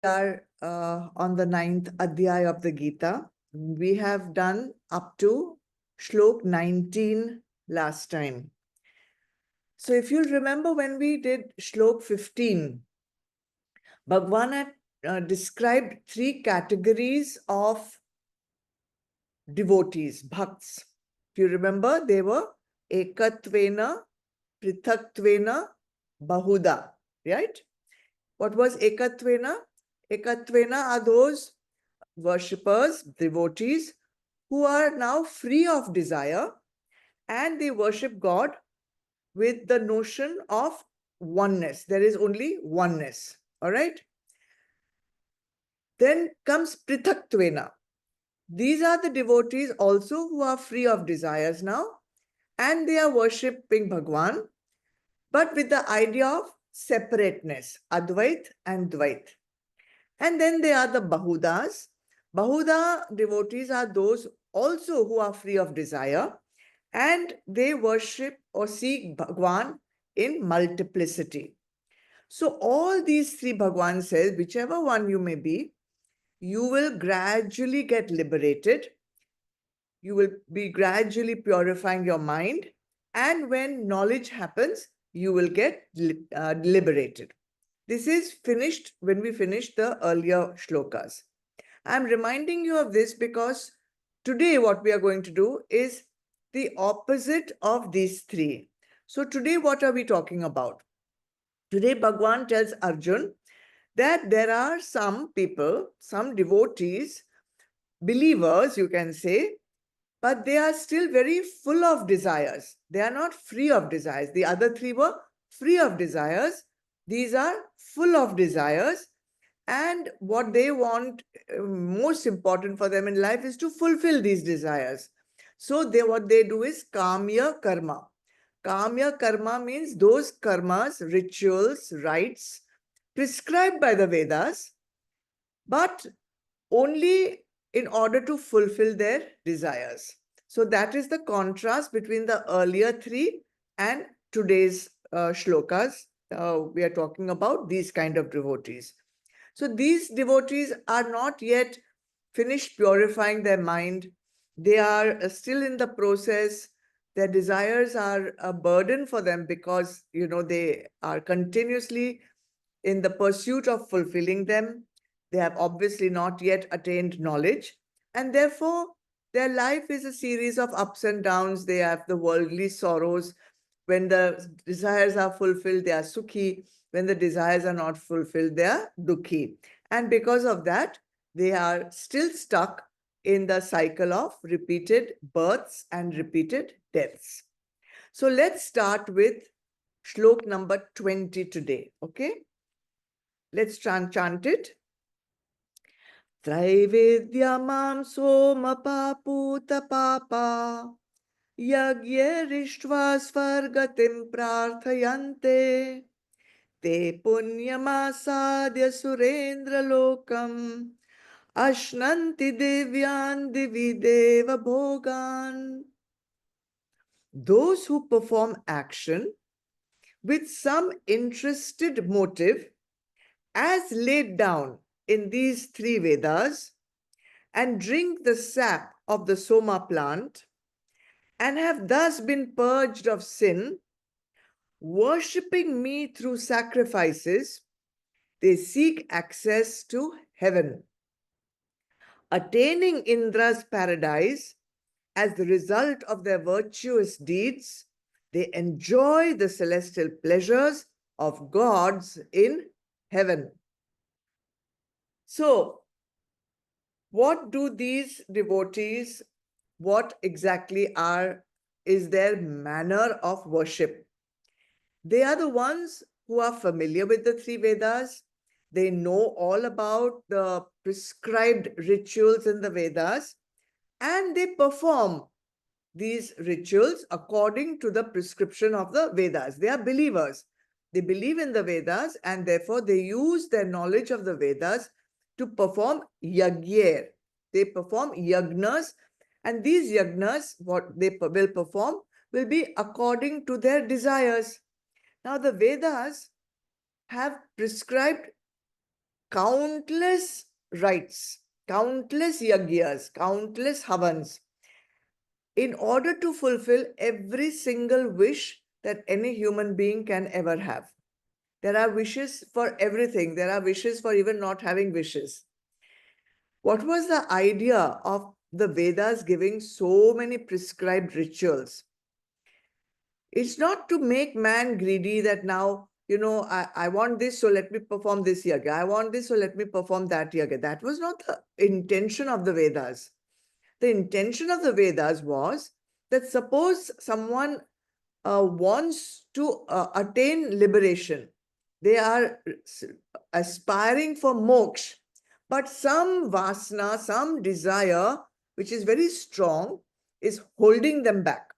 are on the 9th Adhyay of the Gita. We have done up to Shlok 19 last time. So if you'll remember when we did Shlok 15, Bhagwan had described three categories of devotees, bhakts. If you remember, they were Ekatvena, Prithatvena, Bahuda, right? What was Ekatvena? Ekatvena are those worshippers, devotees, who are now free of desire and they worship God with the notion of oneness. There is only oneness. All right. Then comes Prithaktvena. These are the devotees also who are free of desires now and they are worshipping Bhagwan, but with the idea of separateness, Advait and Dvait. And then there are the Bahudas. Bahuda devotees are those also who are free of desire and they worship or seek Bhagwan in multiplicity. So all these three, Bhagwan says, whichever one you may be, you will gradually get liberated. You will be gradually purifying your mind. And when knowledge happens, you will get liberated. This is finished when we finished the earlier shlokas. I'm reminding you of this because today what we are going to do is the opposite of these three. So today what are we talking about? Today Bhagwan tells Arjun that there are some people, some devotees, believers you can say, but they are still very full of desires. They are not free of desires. The other three were free of desires. These are full of desires. And what they want, most important for them in life, is to fulfill these desires. So what they do is kamya karma. Kamya karma means those karmas, rituals, rites prescribed by the Vedas, but only in order to fulfill their desires. So that is the contrast between the earlier three and today's shlokas. We are talking about these kind of devotees. So these devotees are not yet finished purifying their mind. They are still in the process. Their desires are a burden for them because, they are continuously in the pursuit of fulfilling them. They have obviously not yet attained knowledge. And therefore, their life is a series of ups and downs. They have the worldly sorrows. When the desires are fulfilled, they are sukhi. When the desires are not fulfilled, they are dukhi. And because of that, they are still stuck in the cycle of repeated births and repeated deaths. So let's start with shlok number 20 today, okay? Let's chant it. Traivedyamam soma paputa papa yagyerištva svargatim prarthayante te punyamasadya surendra lokam ashnanti devyan divi deva bhogan. Those who perform action with some interested motive as laid down in these three Vedas and drink the sap of the Soma plant and have thus been purged of sin, worshipping me through sacrifices, they seek access to heaven. Attaining Indra's paradise as the result of their virtuous deeds, they enjoy the celestial pleasures of gods in heaven. So, what do these devotees, what exactly is their manner of worship? They are the ones who are familiar with the three Vedas. They know all about the prescribed rituals in the Vedas, and they perform these rituals according to the prescription of the Vedas. They are believers. They believe in the Vedas, and therefore they use their knowledge of the Vedas to perform yagyer. They perform yagnas, and these yagnas, what they will perform, will be according to their desires. Now, the Vedas have prescribed countless rites, countless yajnas, countless havans, in order to fulfill every single wish that any human being can ever have. There are wishes for everything. There are wishes for even not having wishes. What was the idea of the Vedas giving so many prescribed rituals? It's not to make man greedy that now, I want this, so let me perform this yaga. I want this, so let me perform that yaga. That was not the intention of the Vedas. The intention of the Vedas was that suppose someone wants to attain liberation, they are aspiring for moksha, but some vasana, some desire, which is very strong, is holding them back.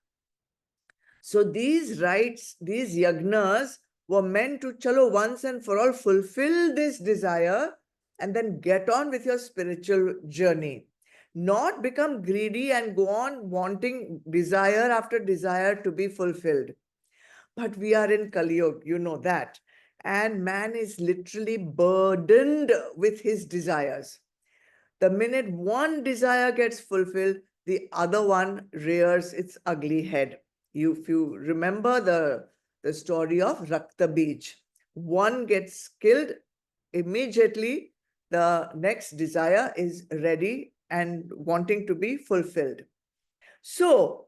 So these rites, these yagnas were meant to, chalo, once and for all, fulfill this desire and then get on with your spiritual journey. Not become greedy and go on wanting desire after desire to be fulfilled. But we are in Kali Yuga, you know that. And man is literally burdened with his desires. The minute one desire gets fulfilled, the other one rears its ugly head. If you remember the story of Rakta Bij, one gets killed, immediately the next desire is ready and wanting to be fulfilled. So,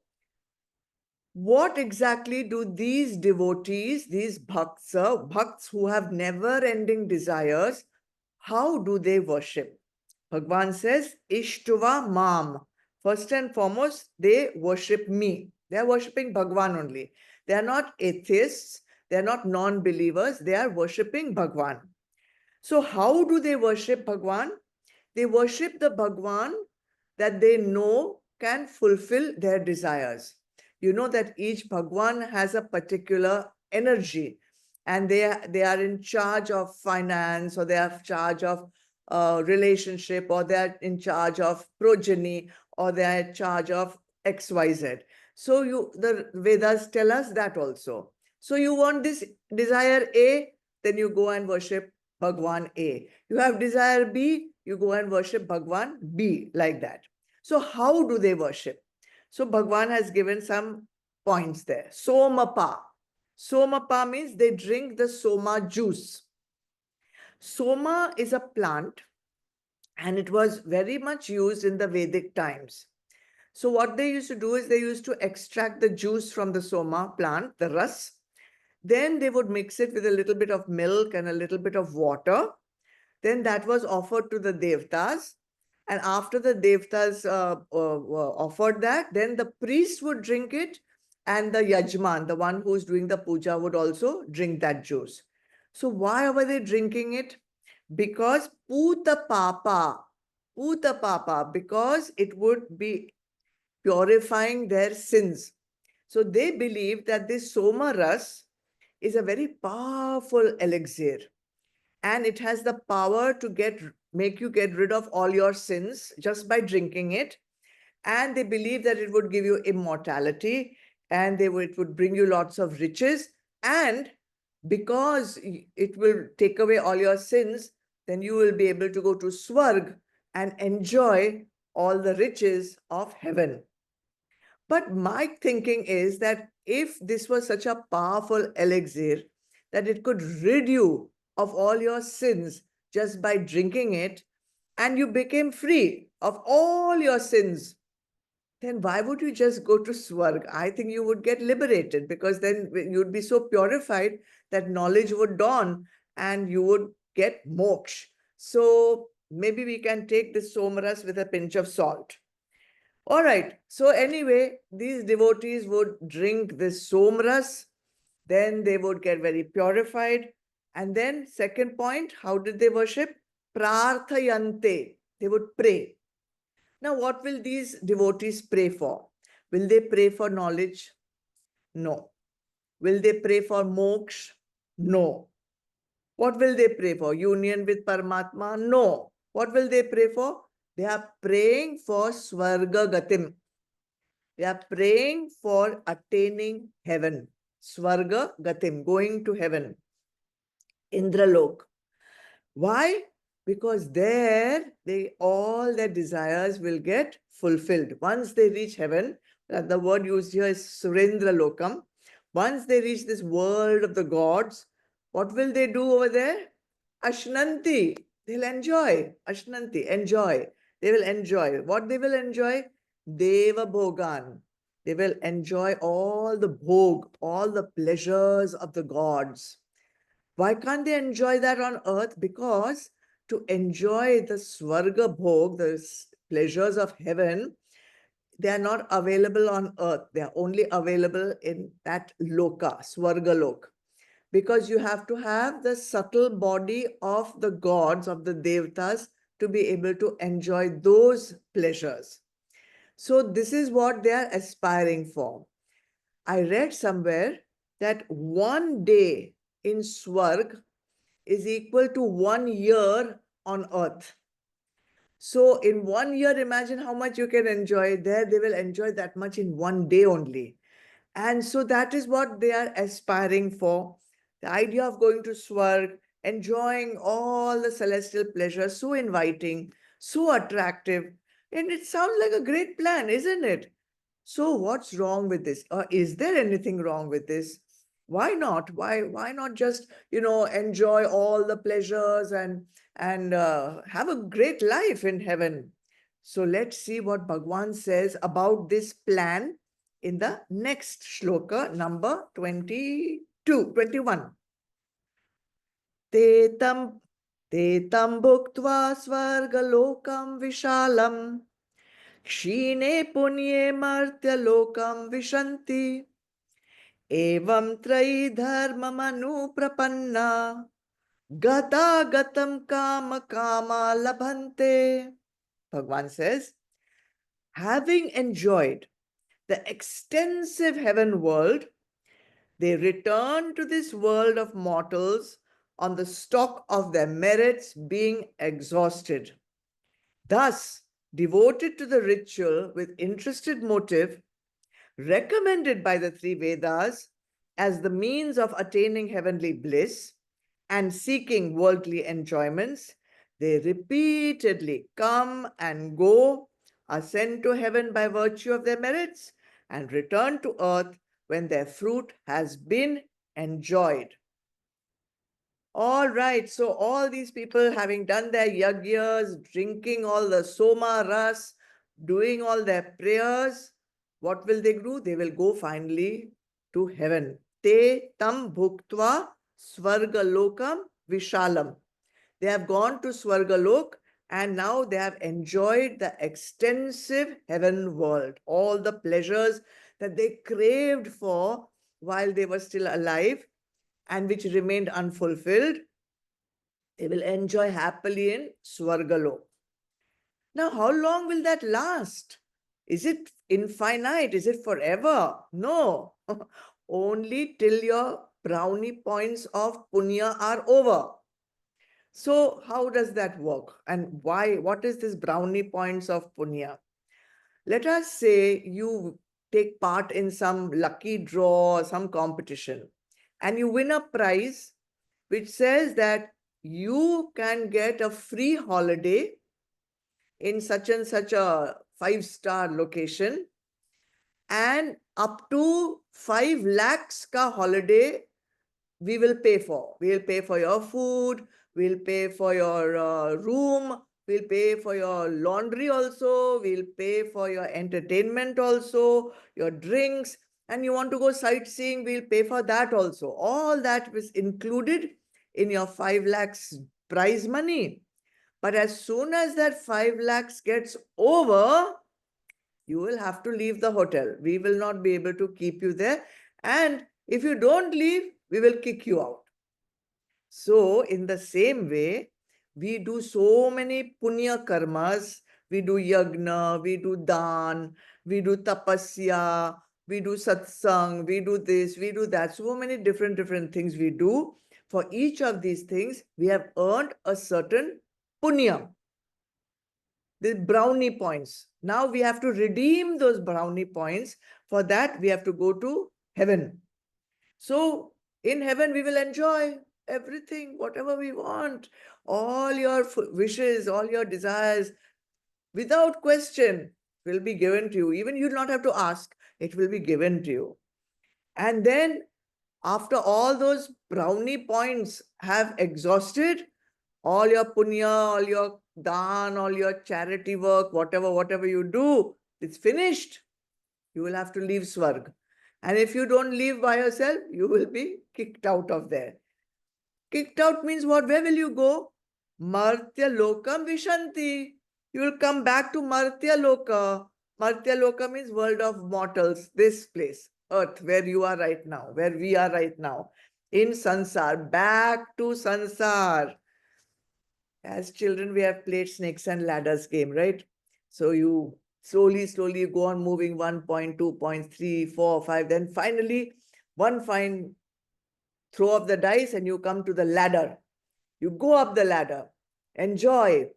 what exactly do these devotees, these bhakts who have never-ending desires, how do they worship? Bhagwan says, Ishtuva Mam. First and foremost, they worship me. They are worshipping Bhagwan only. They are not atheists. They are not non-believers. They are worshipping Bhagwan. So how do they worship Bhagwan? They worship the Bhagwan that they know can fulfill their desires. You know that each Bhagwan has a particular energy, and they are in charge of finance, or they are in charge of relationship, or they are in charge of progeny, or they are in charge of XYZ. So the Vedas tell us that also. So you want this desire A, then you go and worship Bhagwan A. You have desire B, you go and worship Bhagwan B, like that. So how do they worship? So Bhagwan has given some points there. Somapa. Somapa means they drink the soma juice. Soma is a plant, and it was very much used in the Vedic times. So what they used to do is they used to extract the juice from the soma plant, the ras. Then they would mix it with a little bit of milk and a little bit of water. Then that was offered to the devtas. And after the devtas offered that, then the priest would drink it, and the yajman, the one who's doing the puja, would also drink that juice. So why were they drinking it? Because puta papa, because it would be purifying their sins. So they believe that this soma ras is a very powerful elixir, and it has the power to make you get rid of all your sins just by drinking it. And they believe that it would give you immortality, and it would bring you lots of riches. And because it will take away all your sins, then you will be able to go to Swarg and enjoy all the riches of heaven. But my thinking is that if this was such a powerful elixir that it could rid you of all your sins just by drinking it, and you became free of all your sins, then why would you just go to Swarg? I think you would get liberated, because then you'd be so purified that knowledge would dawn and you would get moksha. So maybe we can take this somaras with a pinch of salt. All right. So anyway, these devotees would drink this somras, then they would get very purified. And then second point, how did they worship? Prarthayante. They would pray. Now, what will these devotees pray for? Will they pray for knowledge? No. Will they pray for moksha? No. What will they pray for? Union with Paramatma? No. What will they pray for? They are praying for Swarga Gatim. They are praying for attaining heaven. Swarga Gatim, going to heaven. Indralok. Why? because there all their desires will get fulfilled. Once they reach heaven, the word used here is Surendra Lokam. Once they reach this world of the gods, what will they do over there? Ashnanti. They'll enjoy. Ashnanti, enjoy. They will enjoy. What they will enjoy? Deva Bhogan. They will enjoy all the bhog, all the pleasures of the gods. Why can't they enjoy that on earth? Because to enjoy the Swarga Bhog, the pleasures of heaven, they are not available on earth. They are only available in that Loka, Swarga Lok. Because you have to have the subtle body of the gods, of the Devatas, to be able to enjoy those pleasures. So this is what they are aspiring for. I read somewhere that one day in Swarg is equal to 1 year on earth. So in 1 year, imagine how much you can enjoy there. They will enjoy that much in 1 day only. And so that is what they are aspiring for. The idea of going to Swarg, enjoying all the celestial pleasures, so inviting, so attractive. And it sounds like a great plan, isn't it? So what's wrong with this? Or is there anything wrong with this? Why not? Why not just, enjoy all the pleasures and have a great life in heaven? So let's see what Bhagwan says about this plan in the next shloka, number 21. Te tam bhuktva svargalokam vishalam क्षीणे पुण्ये मर्त्य लोकम विशन्ति एवं त्रयी धर्ममनुप्रपन्ना gata gatam kama kama labhante. Bhagwan says, having enjoyed the extensive heaven world, they return to this world of mortals on the stock of their merits being exhausted. Thus, devoted to the ritual with interested motive, recommended by the three Vedas as the means of attaining heavenly bliss and seeking worldly enjoyments, they repeatedly come and go, ascend to heaven by virtue of their merits, and return to earth when their fruit has been enjoyed. All right, so all these people having done their yagyas, drinking all the soma ras, doing all their prayers, what will they do? They will go finally to heaven. Te tam bhuktva svargalokam vishalam. They have gone to Swargalok and now they have enjoyed the extensive heaven world, all the pleasures that they craved for while they were still alive and which remained unfulfilled. They will enjoy happily in Swargalok. Now, how long will that last? Is it infinite? Is it forever? No. Only till your brownie points of punya are over. So how does that work? And why? What is this brownie points of punya? Let us say you take part in some lucky draw, some competition, and you win a prize which says that you can get a free holiday in such and such a 5-star location, and up to 5 lakhs ka holiday we will pay for. We'll pay for your food, we'll pay for your room, we'll pay for your laundry also, we'll pay for your entertainment also, your drinks, and you want to go sightseeing, we'll pay for that also. All that was included in your 5 lakhs prize money. But as soon as that 5 lakhs gets over, you will have to leave the hotel. We will not be able to keep you there. And if you don't leave, we will kick you out. So in the same way, we do so many punya karmas. We do yagna, we do dan, we do tapasya, we do satsang, we do this, we do that. So many different things we do. For each of these things, we have earned a certain punya, the brownie points. Now we have to redeem those brownie points. For that, we have to go to heaven. So in heaven, we will enjoy everything, whatever we want, all your wishes, all your desires, without question, will be given to you. Even you'll not have to ask, it will be given to you. And then after all those brownie points have exhausted, all your punya, all your dan, all your charity work, whatever you do, it's finished. You will have to leave Swarg. And if you don't leave by yourself, you will be kicked out of there. Kicked out means what? Where will you go? Martya lokam vishanti. You will come back to Martya loka. Martya loka means world of mortals, this place, earth, where you are right now, where we are right now. In sansar, back to sansar. As children, we have played snakes and ladders game, right? So you slowly go on moving 1 point, 2 points, 3, 4, 5. Then finally, one fine throw of the dice and you come to the ladder. You go up the ladder, enjoy,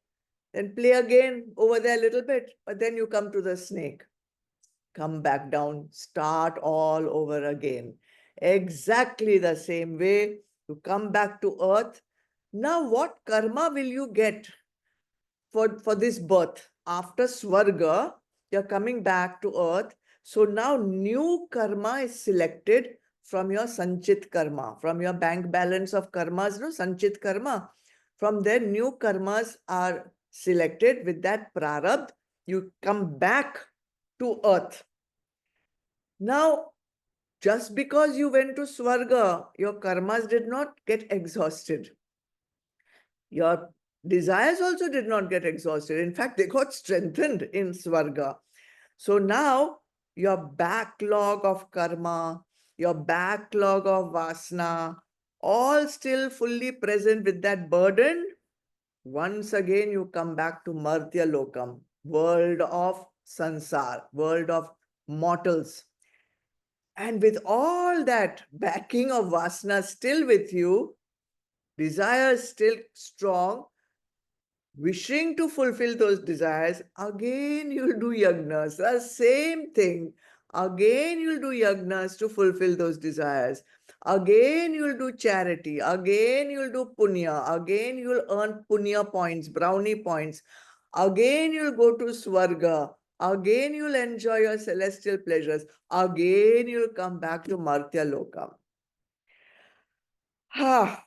then play again over there a little bit, but then you come to the snake. Come back down, start all over again. Exactly the same way. You come back to earth. Now, what karma will you get for this birth? After Swarga, you're coming back to earth. So now new karma is selected from your Sanchit karma, from your bank balance of karmas, no? Sanchit karma. From there, new karmas are selected with that prarabdh. You come back to earth. Now, just because you went to Swarga, your karmas did not get exhausted. Your desires also did not get exhausted. In fact, they got strengthened in Swarga. So now your backlog of karma, your backlog of vasana, all still fully present with that burden. Once again, you come back to Martya Lokam, world of sansar, world of mortals. And with all that backing of vasana still with you, desires still strong, wishing to fulfill those desires, again you'll do yagnas, the same thing. Again you'll do yagnas to fulfill those desires. Again you'll do charity. Again you'll do punya. Again you'll earn punya points, brownie points. Again you'll go to Swarga. Again you'll enjoy your celestial pleasures. Again you'll come back to Martya Lokam. Ha!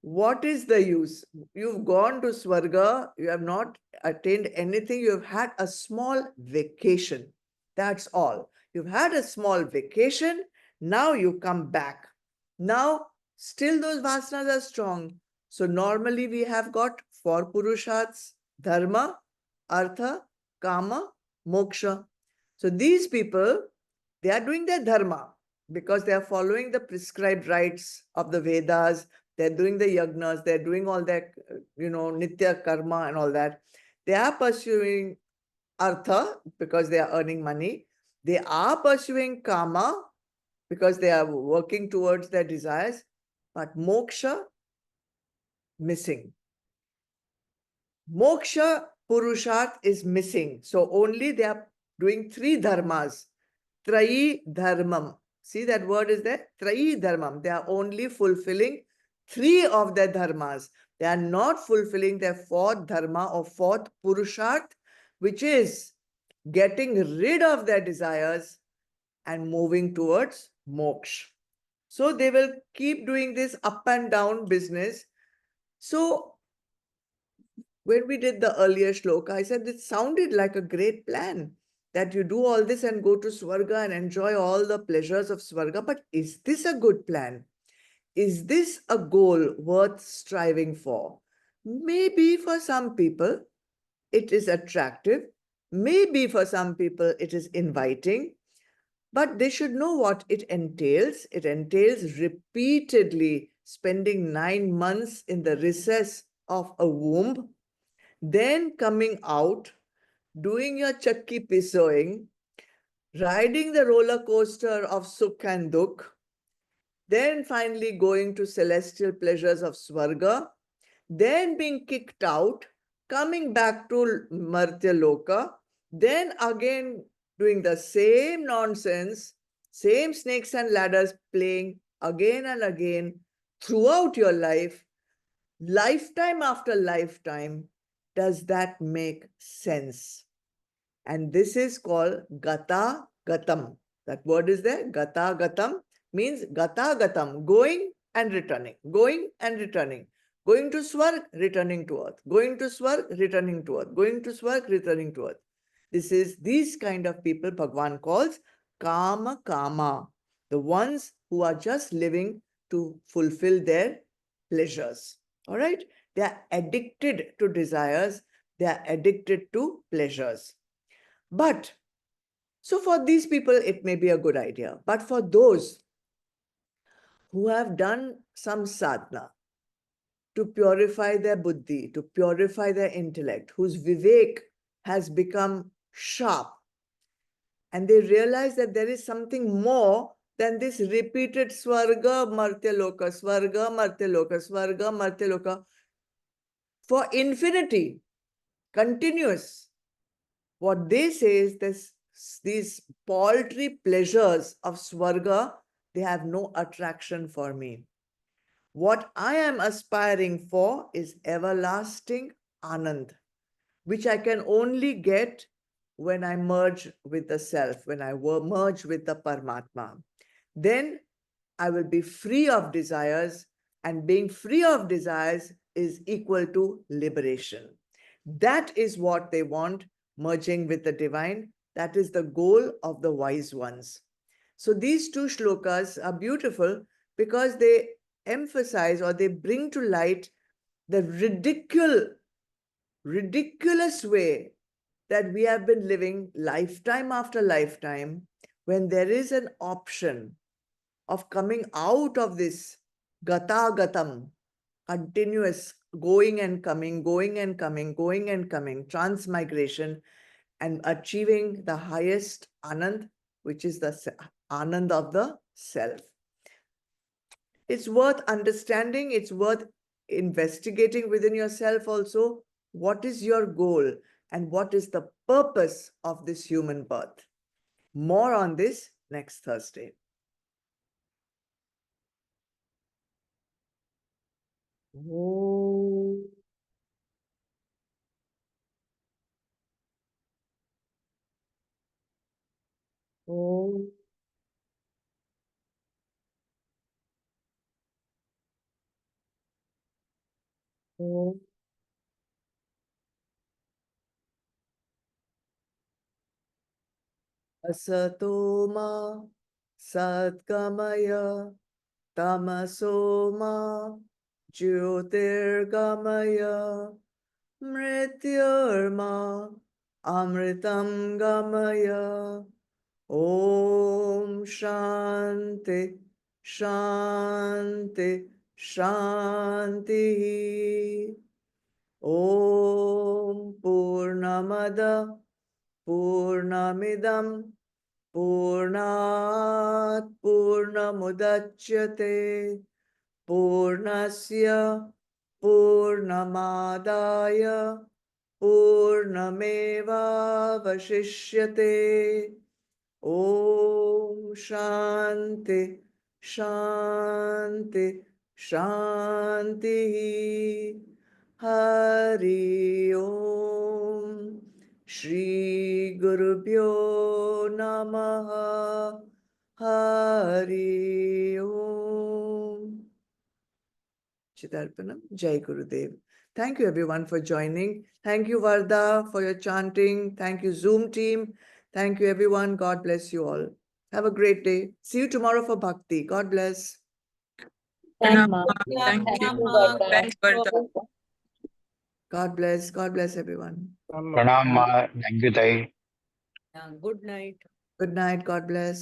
What is the use? You've gone to Swarga, you have not attained anything, you have had a small vacation. That's all. You've had a small vacation, now you come back. Now, still those vasanas are strong. So normally we have got 4 Purushats: Dharma, Artha, Kama, Moksha. So these people, they are doing their Dharma because they are following the prescribed rites of the Vedas. They're doing the yagnas, they're doing all that, nitya karma and all that. They are pursuing artha because they are earning money. They are pursuing kama because they are working towards their desires. But moksha, missing. Moksha purusharth is missing. So only they are doing 3 dharmas. Trayi dharmam. See, that word is there? Trayi dharmam. They are only fulfilling 3 of their dharmas. They are not fulfilling their 4th dharma or 4th purusharth, which is getting rid of their desires and moving towards moksha. So they will keep doing this up and down business. So when we did the earlier shloka, I said it sounded like a great plan that you do all this and go to Swarga and enjoy all the pleasures of Swarga. But is this a good plan? Is this a goal worth striving for? Maybe for some people it is attractive. Maybe for some people it is inviting. But they should know what it entails. It entails repeatedly spending 9 months in the recess of a womb, then coming out, doing your chakki pisoing, riding the roller coaster of sukh and dukh, then finally going to celestial pleasures of Swarga, then being kicked out, coming back to Martya Loka, then again doing the same nonsense, same snakes and ladders playing again and again, throughout your life, lifetime after lifetime, does that make sense? And this is called Gata Gatam. That word is there. Gata Gatam means Gata Gatam, going and returning, going and returning. Going to Swarg, returning to earth. Going to Swarg, returning to earth. Going to Swarg, returning to earth. These kind of people Bhagwan calls Kama Kama, the ones who are just living to fulfill their pleasures. All right? They are addicted to desires. They are addicted to pleasures. But, so for these people, it may be a good idea. But for those who have done some sadhana to purify their buddhi, to purify their intellect, whose vivek has become sharp, and they realize that there is something more than this repeated Swarga Martyaloka, Swarga Martyaloka, Swarga Martyaloka for infinity, continuous. What they say is this, these paltry pleasures of Swarga, they have no attraction for me. What I am aspiring for is everlasting Anand, which I can only get when I merge with the self, when I merge with the Paramatma. Then I will be free of desires, and being free of desires is equal to liberation. That is what they want, merging with the divine. That is the goal of the wise ones. So these two shlokas are beautiful because they emphasize or they bring to light the ridiculous way that we have been living lifetime after lifetime, when there is an option of coming out of this gata gatam, continuous going and coming, going and coming, going and coming, transmigration, and achieving the highest anand, which is the anand of the self. It's worth understanding, it's worth investigating within yourself also. What is your goal and what is the purpose of this human birth? More on this next Thursday. Oh. Oh. Oh. Asato ma satgamaya tamaso ma jyotirgamaya mrityurma amritam gamaya. Om Shanti Shanti Shanti. Om Purnamada Purnamidam Purnat Purnamudachyate Purnasya Purnamadaya Purnameva Vashishyate. Om Shanti Shanti Shanti. Hari Om. Shri Gurubhyo Namaha. Hari Om. Chidarpanam. Jai Gurudev. Thank you everyone for joining. Thank you Varda for your chanting. Thank you Zoom team. Thank you everyone. God bless you all. Have a great day. See you tomorrow for Bhakti. God bless. Thank Thank you, you. Varda. Thanks, Varda. God bless. God bless everyone. Pranam, thank you, Thai. Good night. Good night. God bless.